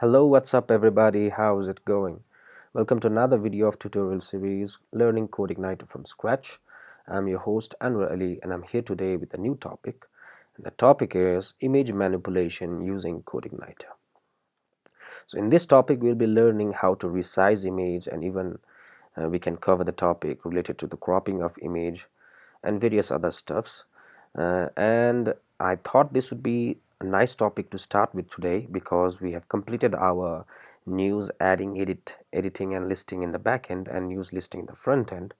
Hello, what's up everybody? How's it going? Welcome to another video of tutorial series Learning Codeigniter from Scratch. I'm your host Anwar Ali and I'm here today with a new topic. And the topic is image manipulation using Codeigniter. So in this topic we'll be learning how to resize image, and even we can cover the topic related to the cropping of image and various other stuffs. And I thought this would be a nice topic to start with today because we have completed our news editing and listing in the back end and news listing in the front end.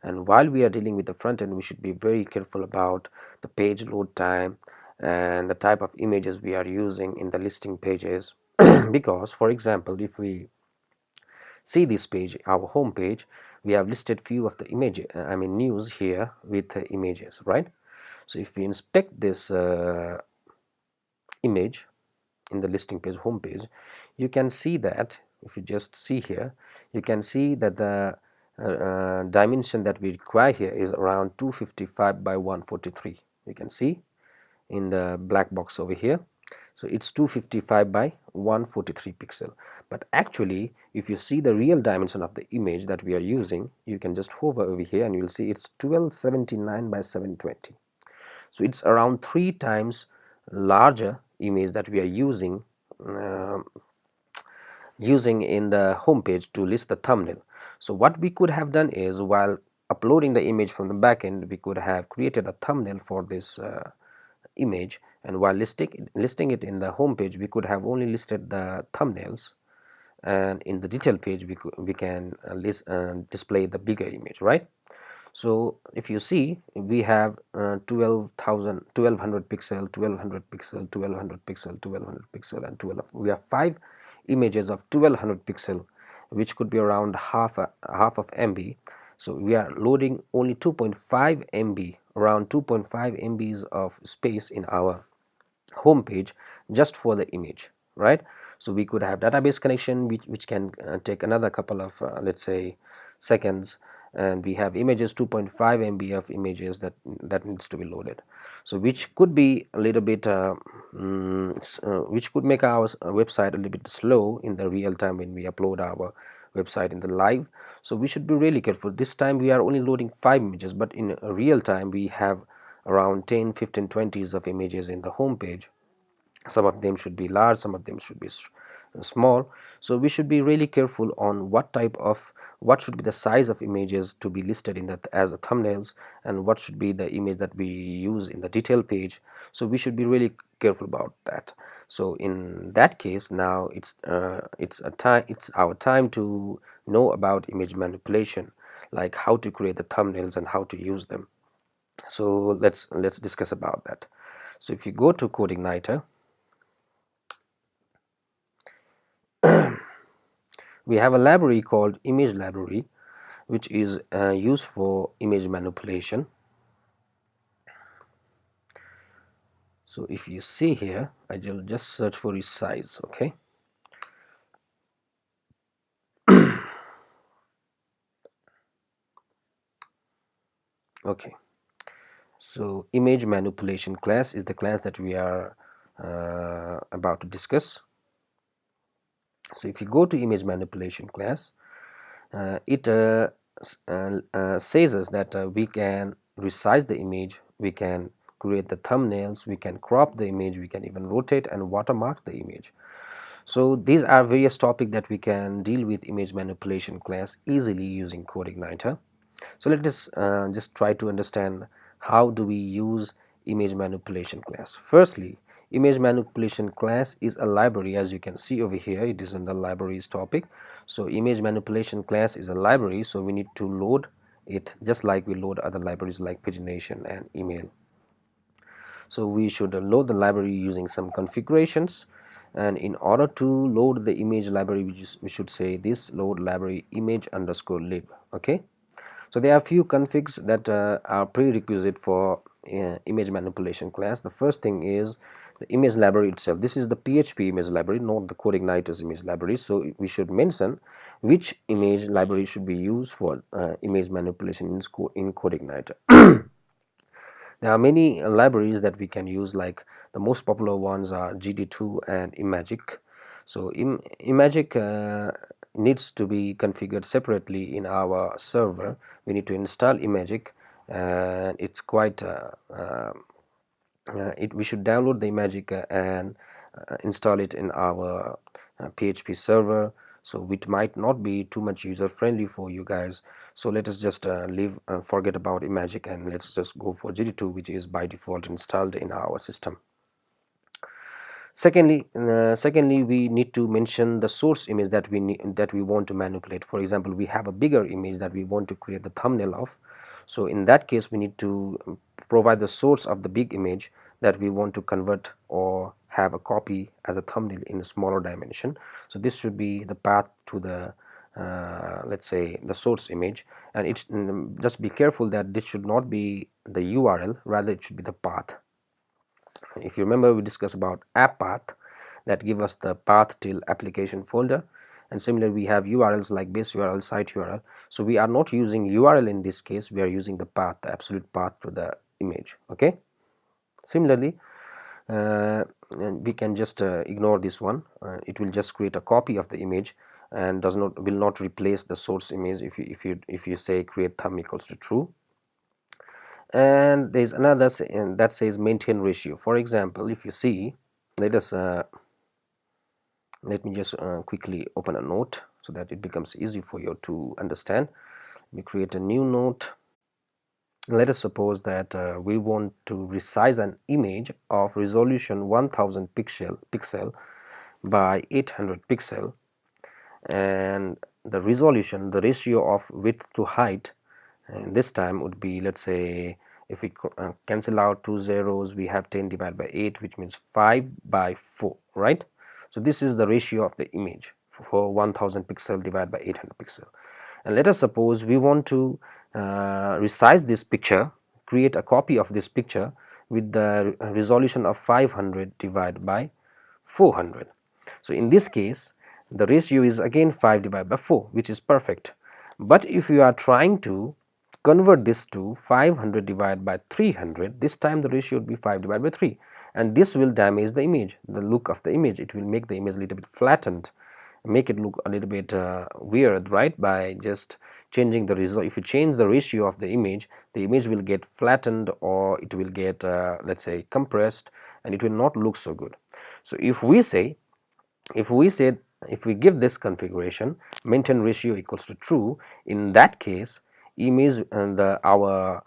And while we are dealing with the front end, we should be very careful about the page load time and the type of images we are using in the listing pages. Because for example, if we see this page, our home page, we have listed few of the image news here with images, right? So if we inspect this image in the listing page home page, you can see that if you just see here, you can see that the dimension that we require here is around 255 by 143. You can see in the black box over here. So it's 255 by 143 pixel, but actually if you see the real dimension of the image that we are using, you can just hover over here and you'll see it's 1279 by 720. So it's around 3 times larger image that we are uh, using in the home page to list the thumbnail. So what we could have done is, while uploading the image from the backend, we could have created a thumbnail for this image, and while listing it in the home page, we could have only listed the thumbnails, and in the detail page we can display the bigger image, right? So if you see, we have 1200 pixel, 1200 pixel, 1200 pixel, 1200 pixel, and 12. We have 5 images of 1200 pixel, which could be around half of MB. So we are loading only 2.5 MB, around 2.5 MBs of space in our home page just for the image, right? So we could have database connection which can take another couple of let's say seconds, and we have images 2.5 MB of images that needs to be loaded. So which could be a little bit which could make our website a little bit slow in the real time when we upload our website in the live. So we should be really careful. This time we are only loading 5 images, but in real time we have around 10, 15, 20s of images in the home page. Some of them should be large, some of them should be small. So we should be really careful on what should be the size of images to be listed in that as a thumbnails, and what should be the image that we use in the detail page. So we should be really careful about that. So in that case, now it's our time to know about image manipulation, like how to create the thumbnails and how to use them. So let's discuss about that. So if you go to Codeigniter, we have a library called image library, which is used for image manipulation. So if you see here, I will just search for resize. Okay, okay. So image manipulation class is the class that we are about to discuss. So if you go to image manipulation class, it says us that we can resize the image, we can create the thumbnails, we can crop the image, we can even rotate and watermark the image. So these are various topics that we can deal with image manipulation class easily using Codeigniter. So let us just try to understand how do we use image manipulation class. Firstly, image manipulation class is a library. As you can see over here, it is in the libraries topic. So image manipulation class is a library, so we need to load it just like we load other libraries like pagination and email. So we should load the library using some configurations, and in order to load the image library, we should say this load library image underscore lib. Okay, so there are a few configs that are prerequisite for image manipulation class. The first thing is the image library itself. This is the PHP image library, not the Codeigniter's image library. So we should mention which image library should be used for image manipulation in Codeigniter. There are many libraries that we can use, like the most popular ones are GD2 and Imagic. So Imagic needs to be configured separately in our server. We need to install Imagic, and it's quite we should download the Imagic and install it in our PHP server. So it might not be too much user friendly for you guys, so let us just forget about Imagic, and let's just go for GD2, which is by default installed in our system. Secondly, we need to mention the source image that we want to manipulate. For example, we have a bigger image that we want to create the thumbnail of. So in that case, we need to provide the source of the big image that we want to convert or have a copy as a thumbnail in a smaller dimension. So this should be the path to the let's say the source image, and it just be careful that this should not be the URL, rather it should be the path. If you remember, we discussed about app path that give us the path till application folder, and similarly we have URLs like base URL, site URL. So we are not using URL in this case, we are using the path, the absolute path to the image. Okay, similarly and we can just ignore this one. It will just create a copy of the image and will not replace the source image if you say create thumb equals to true. And there is another that says maintain ratio. For example, if you see, let me just quickly open a note so that it becomes easy for you to understand. We create a new note. Let us suppose that we want to resize an image of resolution 1000 pixel by 800 pixel, and the resolution, the ratio of width to height, and this time would be, let's say, if we cancel out 2 zeros, we have 10 divided by 8, which means 5 by 4, right? So this is the ratio of the image for 1000 pixel divided by 800 pixel. And let us suppose we want to resize this picture, create a copy of this picture with the resolution of 500 divided by 400. So in this case, the ratio is again 5 divided by 4, which is perfect. But if you are trying to convert this to 500 divided by 300, this time the ratio would be 5 divided by 3, and this will damage the image, the look of the image. It will make the image a little bit flattened, make it look a little bit weird, right? By just changing the result, if you change the ratio of the image will get flattened, or it will get let's say compressed, and it will not look so good. So if we give this configuration, maintain ratio equals to true, in that case image and our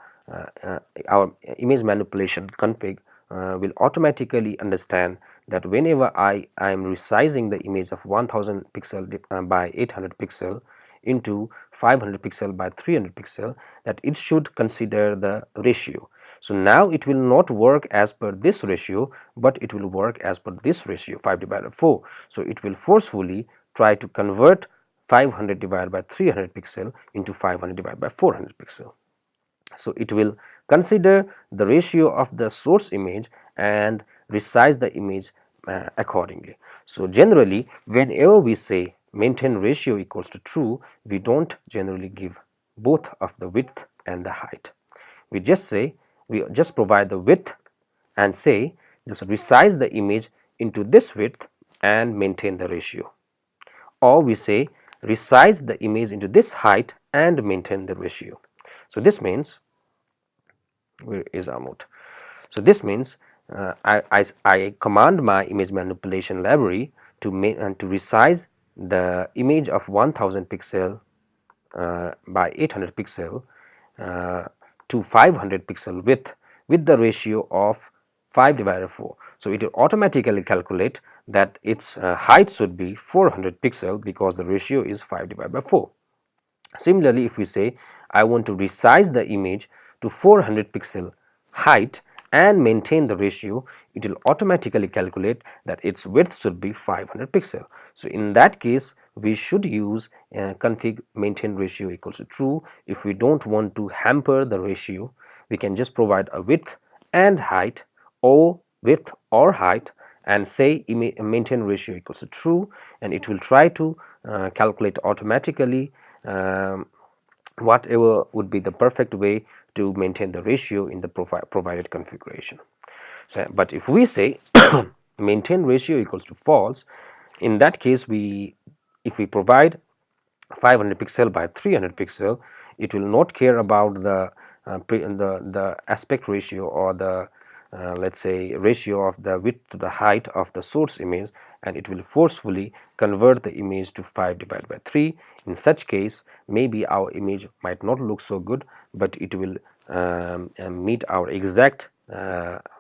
image manipulation config will automatically understand that whenever I am resizing the image of 1000 pixel by 800 pixel into 500 pixel by 300 pixel, that it should consider the ratio. So now it will not work as per this ratio, but it will work as per this ratio, 5 divided by 4. So it will forcefully try to convert 500 divided by 300 pixel into 500 divided by 400 pixel. So it will consider the ratio of the source image and resize the image accordingly. So generally, whenever we say maintain ratio equals to true, we don't generally give both of the width and the height. We just provide the width and say just resize the image into this width and maintain the ratio, or we say resize the image into this height and maintain the ratio. So this means, where is our note? So this means I command my image manipulation library to resize the image of 1000 pixel by 800 pixel to 500 pixel width with the ratio of 5 divided by 4. So it will automatically calculate that its height should be 400 pixel because the ratio is 5 divided by 4. Similarly, if we say I want to resize the image to 400 pixel height and maintain the ratio, it will automatically calculate that its width should be 500 pixel. So in that case, we should use config maintain ratio equals to true. If we don't want to hamper the ratio, we can just provide a width and height, or width or height, and say maintain ratio equals to true, and it will try to calculate automatically whatever would be the perfect way to maintain the ratio in the provided configuration. So, but if we say maintain ratio equals to false, In that case, if we provide 500 pixel by 300 pixel, it will not care about the aspect ratio or the let's say ratio of the width to the height of the source image, and it will forcefully convert the image to 5 divided by 3. In such case, maybe our image might not look so good, but it will meet our exact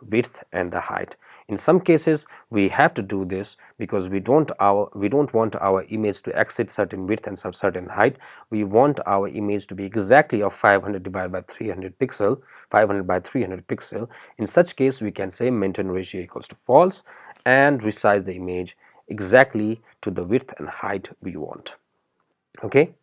width and the height. In some cases, we have to do this because we don't want our image to exceed certain width and some certain height. We want our image to be exactly of 500 divided by 300 pixel, 500 by 300 pixel. In such case, we can say maintain ratio equals to false and resize the image exactly to the width and height we want. Okay.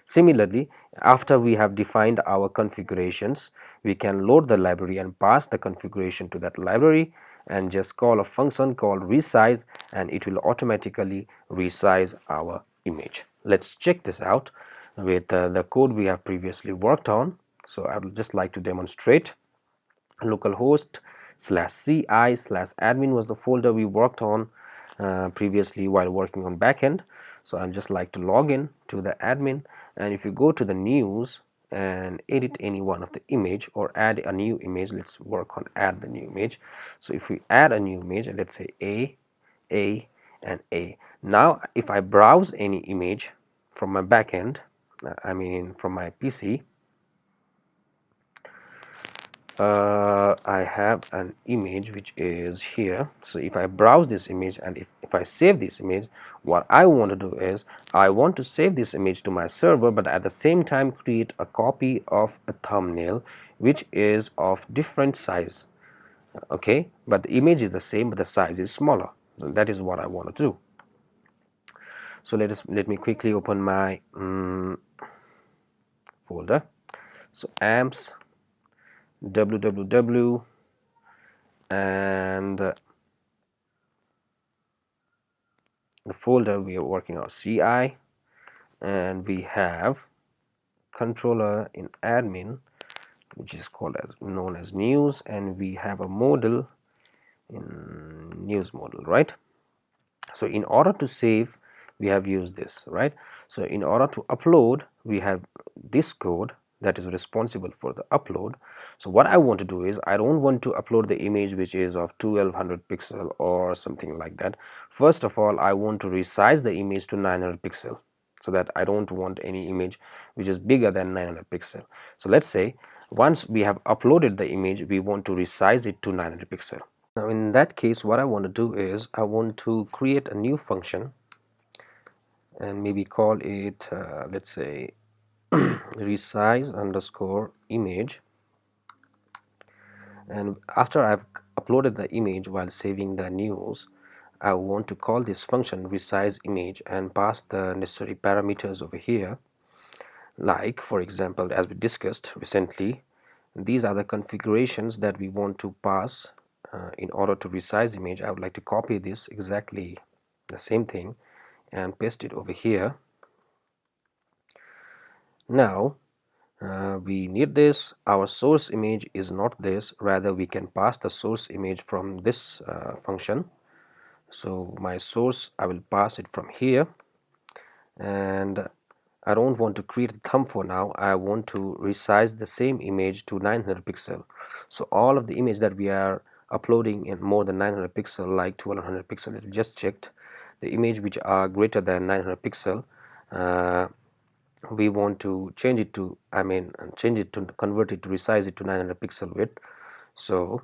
Similarly, after we have defined our configurations, we can load the library and pass the configuration to that library and just call a function called resize, and it will automatically resize our image. Let's check this out with the code we have previously worked on. So I would just like to demonstrate. Localhost /ci/admin was the folder we worked on previously while working on backend. So I'd just like to log in to the admin, and if you go to the news and edit any one of the image or add a new image, let's work on add the new image. So if we add a new image, and let's say A and A. Now if I browse any image from my backend, I mean from my PC, I have an image which is here. So if I browse this image and if I save this image, what I want to do is I want to save this image to my server, but at the same time create a copy of a thumbnail which is of different size. Okay, but the image is the same but the size is smaller. So that is what I want to do. So let me quickly open my folder. So amps www and the folder we are working on CI, and we have controller in admin which is called as known as news, and we have a model in news model, right? So in order to save, we have used this, right? So in order to upload, we have this code that is responsible for the upload. So what I want to do is I don't want to upload the image which is of 1200 pixel or something like that. First of all, I want to resize the image to 900 pixel, so that I don't want any image which is bigger than 900 pixel. So let's say once we have uploaded the image, we want to resize it to 900 pixel. Now in that case, what I want to do is I want to create a new function and maybe call it let's say resize underscore image, and after I've uploaded the image while saving the news, I want to call this function resize image and pass the necessary parameters over here. Like for example, as we discussed recently, these are the configurations that we want to pass in order to resize image. I would like to copy this exactly the same thing and paste it over here. Now we need this. Our source image is not this, rather we can pass the source image from this function. So my source, I will pass it from here, and I don't want to create a thumb for now. I want to resize the same image to 900 pixel. So all of the image that we are uploading in more than 900 pixel, like 1200 pixel, it just checked the image which are greater than 900 pixel, we want to change it to convert it to resize it to 900 pixel width. So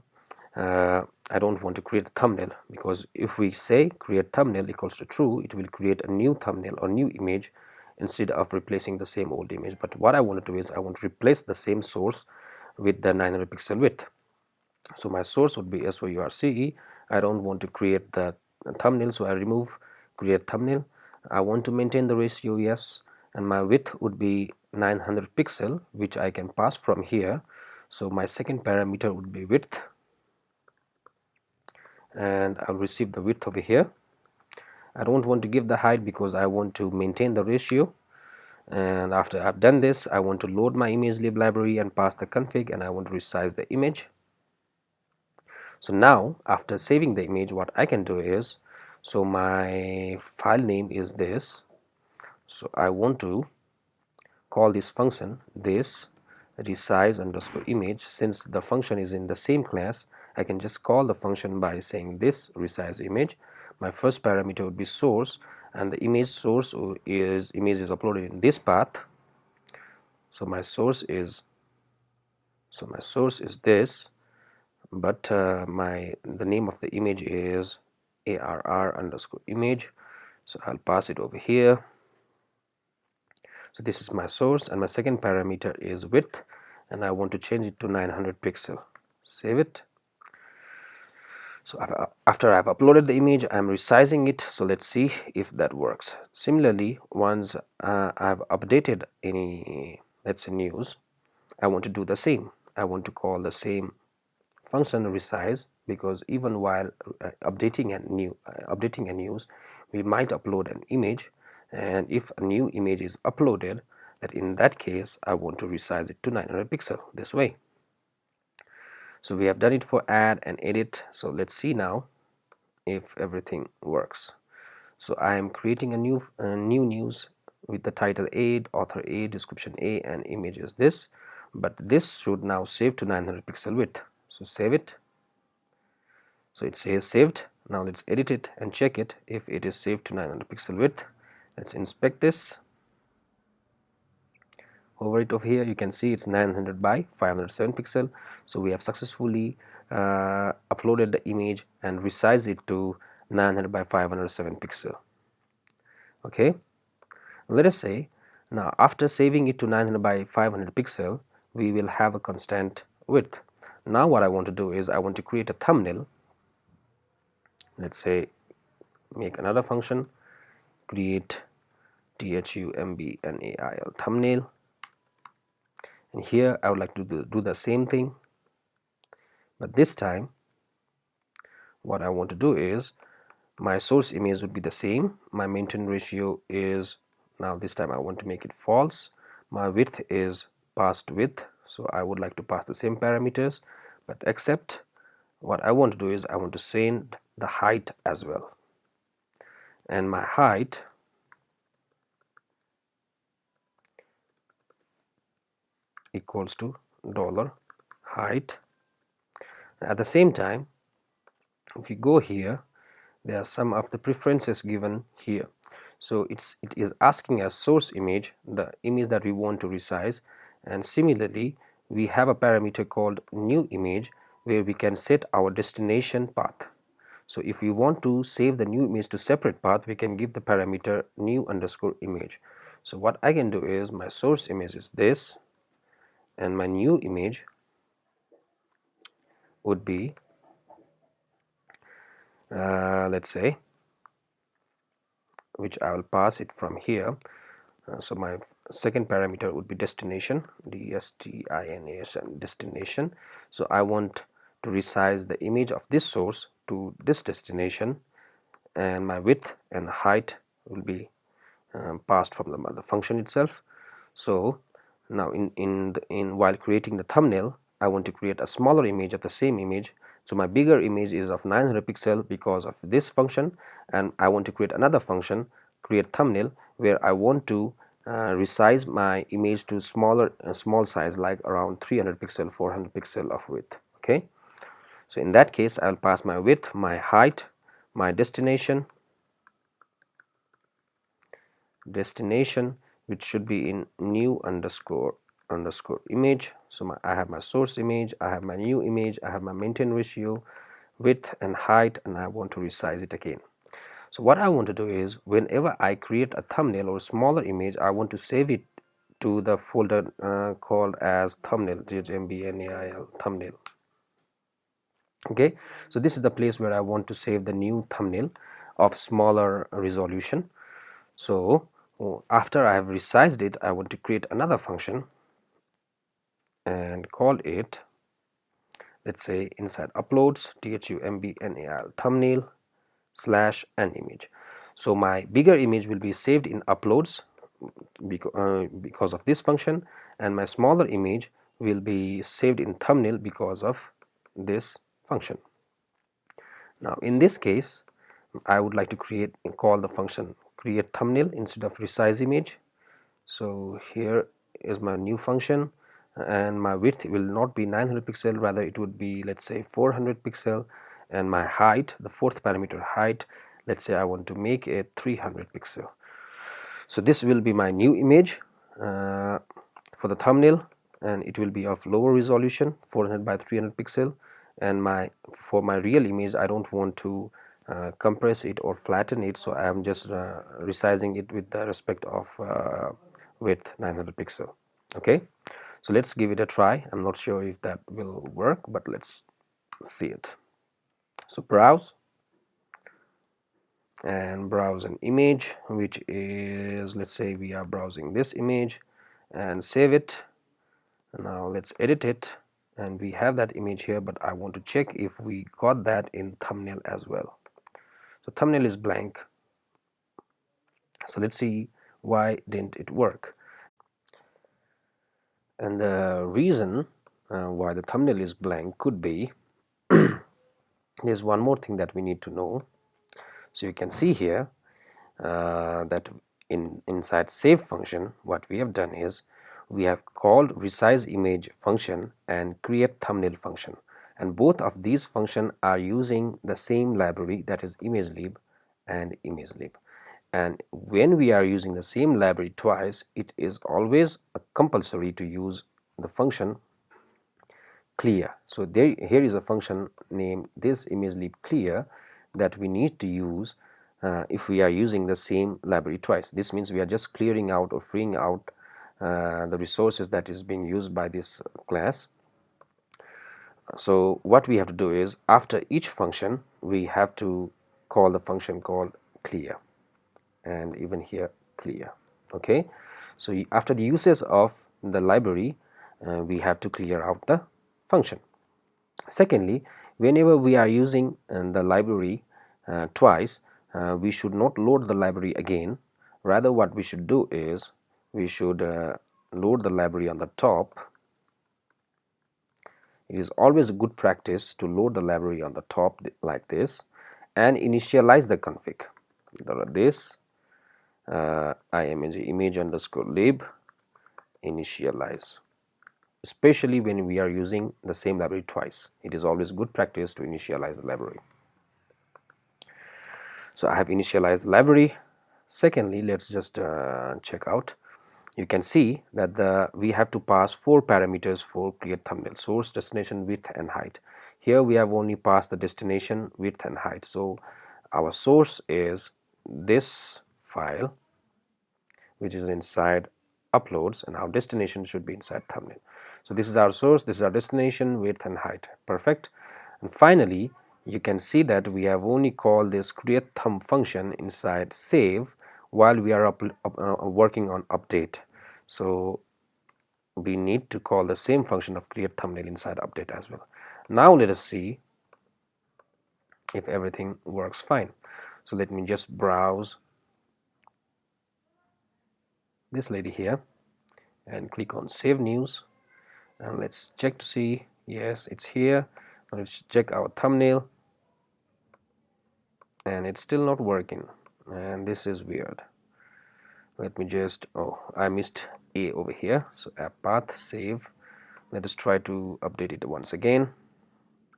I don't want to create a thumbnail, because if we say create thumbnail equals to true, it will create a new thumbnail or new image instead of replacing the same old image. But what I want to do is I want to replace the same source with the 900 pixel width. So my source would be source. I don't want to create the thumbnail, so I remove create thumbnail. I want to maintain the ratio, yes, and my width would be 900 pixel, which I can pass from here. So my second parameter would be width, and I'll receive the width over here. I don't want to give the height because I want to maintain the ratio. And after I've done this, I want to load my ImageLib library and pass the config, and I want to resize the image. So now after saving the image, what I can do is, So my file name is this. So I want to call this function this resize underscore image. Since the function is in the same class, I can just call the function by saying this resize image. My first parameter would be source, and the image source is uploaded in this path. So my source is this, but the name of the image is arr underscore image. So I'll pass it over here. So this is my source, and my second parameter is width, and I want to change it to 900 pixel. Save it. So after I've uploaded the image, I'm resizing it. So let's see if that works. Similarly, once I've updated any, let's say, news, I want to do the same. I want to call the same function resize, because even while updating a news, we might upload an image, and if a new image is uploaded, that in that case I want to resize it to 900 pixel this way. So we have done it for add and edit. So let's see now if everything works. So I am creating a new news with the title A, author A, description A, and image is this, but this should now save to 900 pixel width. So save it. So it says saved. Now let's edit it and check it if it is saved to 900 pixel width. Let's inspect this. Over it over here, you can see it's 900 by 507 pixel. So we have successfully uploaded the image and resized it to 900 by 507 pixel. Okay, let us say now after saving it to 900 by 500 pixel, we will have a constant width. Now what I want to do is I want to create a thumbnail. Let's say make another function, create thumbnail thumbnail, and here I would like to do the same thing, but this time what I want to do is my source image would be the same. My maintain ratio is, now this time I want to make it false. My width is passed width, so I would like to pass the same parameters, but except what I want to do is I want to send the height as well, and my height equals to $height. At the same time, if you go here, there are some of the preferences given here. So it is asking us source image, the image that we want to resize, and similarly we have a parameter called new image where we can set our destination path. So if we want to save the new image to separate path, we can give the parameter new underscore image. So what I can do is my source image is this, and my new image would be let's say, which I will pass it from here. So my second parameter would be destination, destination. So I want to resize the image of this source to this destination, and my width and height will be passed from the function itself. So now while creating the thumbnail, I want to create a smaller image of the same image. So my bigger image is of 900 pixel because of this function, and I want to create another function, create thumbnail, where I want to resize my image to small size, like around 300 pixel, 400 pixel of width. Okay, so in that case I'll pass my width, my height, my destination, which should be in new underscore image. So I have my source image, I have my new image, I have my maintain ratio, width and height, and I want to resize it again. So what I want to do is whenever I create a thumbnail or smaller image, I want to save it to the folder called as thumbnail, thmbnail thumbnail. Okay, so this is the place where I want to save the new thumbnail of smaller resolution. So after I have resized it, I want to create another function and call it, let's say, inside uploads, thumbnail thumbnail slash an image. So my bigger image will be saved in uploads because of this function, and my smaller image will be saved in thumbnail because of this function. Now in this case, I would like to call the function create thumbnail instead of resize image. So here is my new function, and my width will not be 900 pixel, rather it would be, let's say, 400 pixel, and my height, the fourth parameter height, let's say I want to make it 300 pixel. So this will be my new image for the thumbnail, and it will be of lower resolution, 400 by 300 pixel, and for my real image I don't want to compress it or flatten it, so I am just resizing it with the respect of width 900 pixel. Okay, so let's give it a try. I'm not sure if that will work, but let's see it. So browse and browse an image, which is, let's say we are browsing this image, and save it. Now let's edit it, and we have that image here, but I want to check if we got that in thumbnail as well. So thumbnail is blank, so let's see why didn't it work. And the reason why the thumbnail is blank could be there's one more thing that we need to know. So you can see here that inside save function, what we have done is we have called resize image function and create thumbnail function, and both of these functions are using the same library, that is ImageLib and ImageLib. And when we are using the same library twice, it is always compulsory to use the function clear. So here is a function named this ImageLib clear that we need to use if we are using the same library twice. This means we are just clearing out or freeing out the resources that is being used by this class. So what we have to do is, after each function we have to call the function called clear, and even here clear. Okay, so after the uses of the library we have to clear out the function. Secondly, whenever we are using the library twice, we should not load the library again. Rather, what we should do is we should load the library on the top. It is always a good practice to load the library on the top like this, and initialize the config. This image underscore lib initialize. Especially when we are using the same library twice, it is always good practice to initialize the library. So I have initialized the library. Secondly, let's just check out. You can see that we have to pass 4 parameters for create thumbnail: source, destination, width, and height. Here we have only passed the destination, width, and height. So our source is this file, which is inside uploads, and our destination should be inside thumbnail. So this is our source, this is our destination, width, and height. Perfect. And finally, you can see that we have only called this create thumb function inside save while we are working on update. So we need to call the same function of create thumbnail inside update as well. Now let us see if everything works fine. So let me just browse this lady here and click on save news, and let's check to see, yes, it's here. Let's check our thumbnail, and it's still not working, and this is weird. Let me just, oh, I missed a over here. So app path, save. Let us try to update it once again.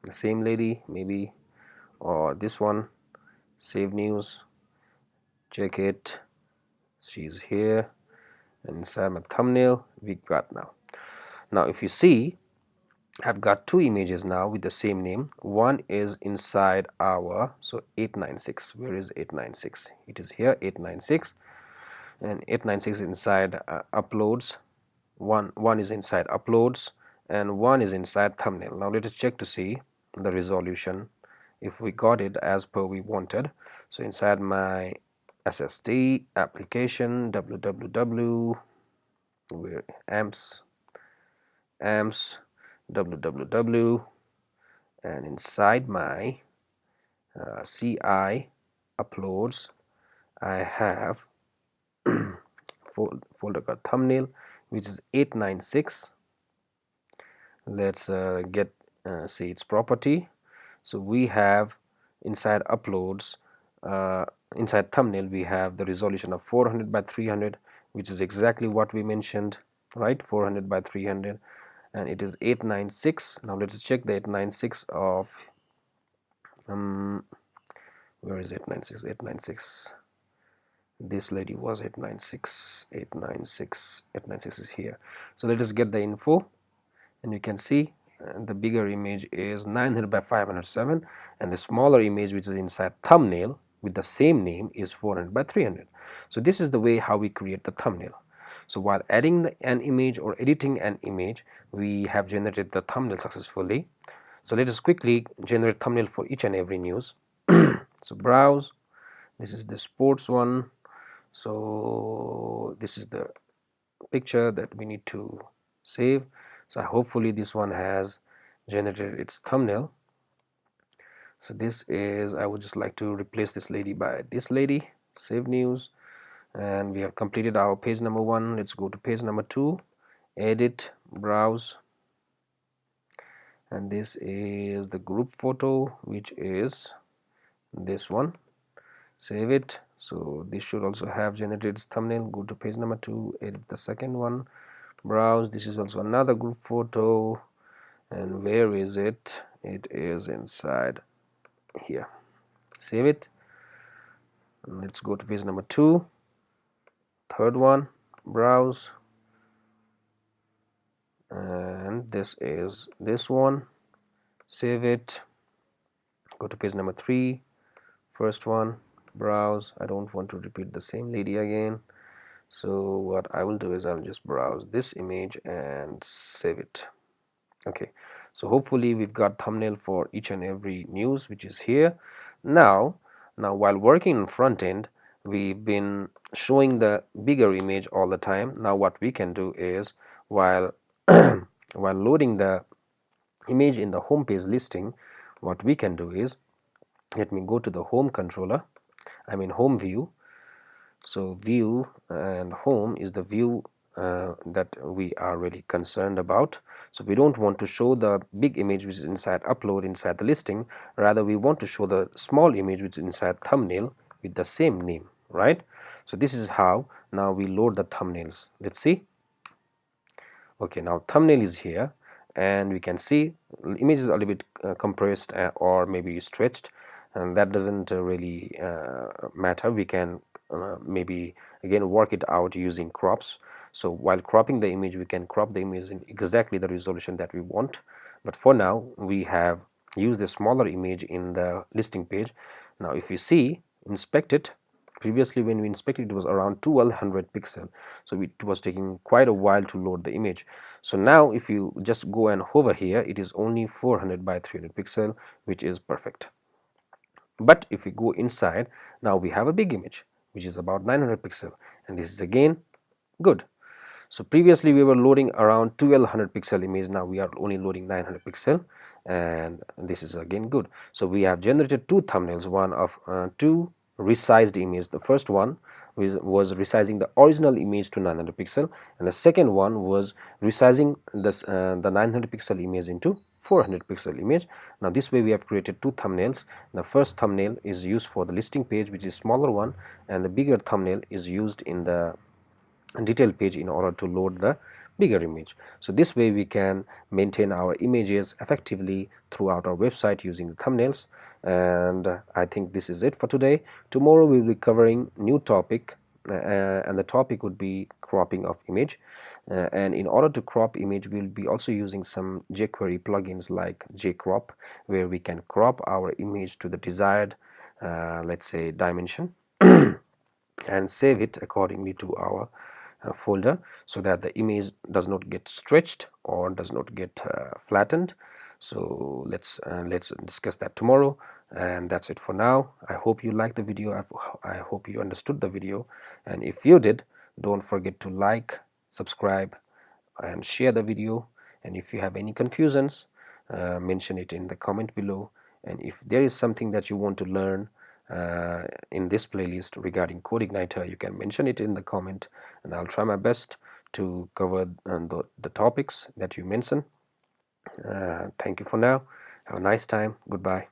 The same lady maybe, or this one, save news, check it, she's here, and inside my thumbnail we got now if you see, I've got 2 images now with the same name. One is inside our, so 896, where is 896? It is here, 896, and 896 is inside uploads. One is inside uploads, and one is inside thumbnail. Now let us check to see the resolution, if we got it as per we wanted. So inside my SSD application, www, where amps www, and inside my CI uploads I have folder called thumbnail, which is 896. Let's see its property. So we have inside uploads inside thumbnail we have the resolution of 400 by 300, which is exactly what we mentioned, right? 400 by 300, and it is 896. Now let's check the 896 of where is 896? 896, this lady was 896. 896, 896 is here. So let us get the info, and you can see the bigger image is 900 by 507, and the smaller image which is inside thumbnail with the same name is 400 by 300. So this is the way how we create the thumbnail. So while adding an image or editing an image, we have generated the thumbnail successfully. So let us quickly generate thumbnail for each and every news. So browse, this is the sports one, so this is the picture that we need to save. So hopefully this one has generated its thumbnail. So this is, I would just like to replace this lady by this lady. Save news, and we have completed our page number 1. Let's go to page number 2, edit, browse, and this is the group photo, which is this one. Save it. So this should also have generated its thumbnail. Go to page number 2, edit the second one, browse. This is also another group photo, and where is it? It is inside here. Save it. And let's go to page number 2, third one, browse, and this is this one. Save it. Go to page number 3, first one, browse. I don't want to repeat the same lady again, so what I will do is I'll just browse this image and save it. Okay, so hopefully we've got thumbnail for each and every news which is here. Now while working in front end, we've been showing the bigger image all the time. Now what we can do is, while while loading the image in the home page listing, what we can do is, let me go to the home controller, I mean home view. So view and home is the view that we are really concerned about. So we don't want to show the big image which is inside upload, inside the listing. Rather we want to show the small image which is inside thumbnail with the same name, right? So this is how now we load the thumbnails. Let's see. Okay, now thumbnail is here, and we can see the image is a little bit compressed or maybe stretched, and that doesn't really matter. We can maybe again work it out using crops. So while cropping the image, we can crop the image in exactly the resolution that we want, but for now we have used a smaller image in the listing page. Now if you see, inspect it, previously when we inspected it was around 1200 pixel, so it was taking quite a while to load the image. So now if you just go and hover here, it is only 400 by 300 pixel, which is perfect. But if we go inside, now we have a big image which is about 900 pixel, and this is again good. So previously we were loading around 1200 pixel image, now we are only loading 900 pixel, and this is again good. So we have generated two thumbnails, one of two resized image. The first one was resizing the original image to 900 pixel, and the second one was resizing this the 900 pixel image into 400 pixel image. Now this way we have created two thumbnails. The first thumbnail is used for the listing page, which is smaller one, and the bigger thumbnail is used in the detail page in order to load the bigger image. So this way we can maintain our images effectively throughout our website using the thumbnails. And I think this is it for today. Tomorrow we will be covering new topic, and the topic would be cropping of image. And in order to crop image, we'll be also using some jQuery plugins like jcrop, where we can crop our image to the desired let's say dimension and save it accordingly to our folder, so that the image does not get stretched or does not get flattened. So let's discuss that tomorrow, and that's it for now. I hope you liked the video. I hope you understood the video, and if you did, don't forget to like, subscribe, and share the video. And if you have any confusions, mention it in the comment below. And if there is something that you want to learn in this playlist regarding Codeigniter, you can mention it in the comment, and I'll try my best to cover the topics that you mention. Thank you for now. Have a nice time. Goodbye.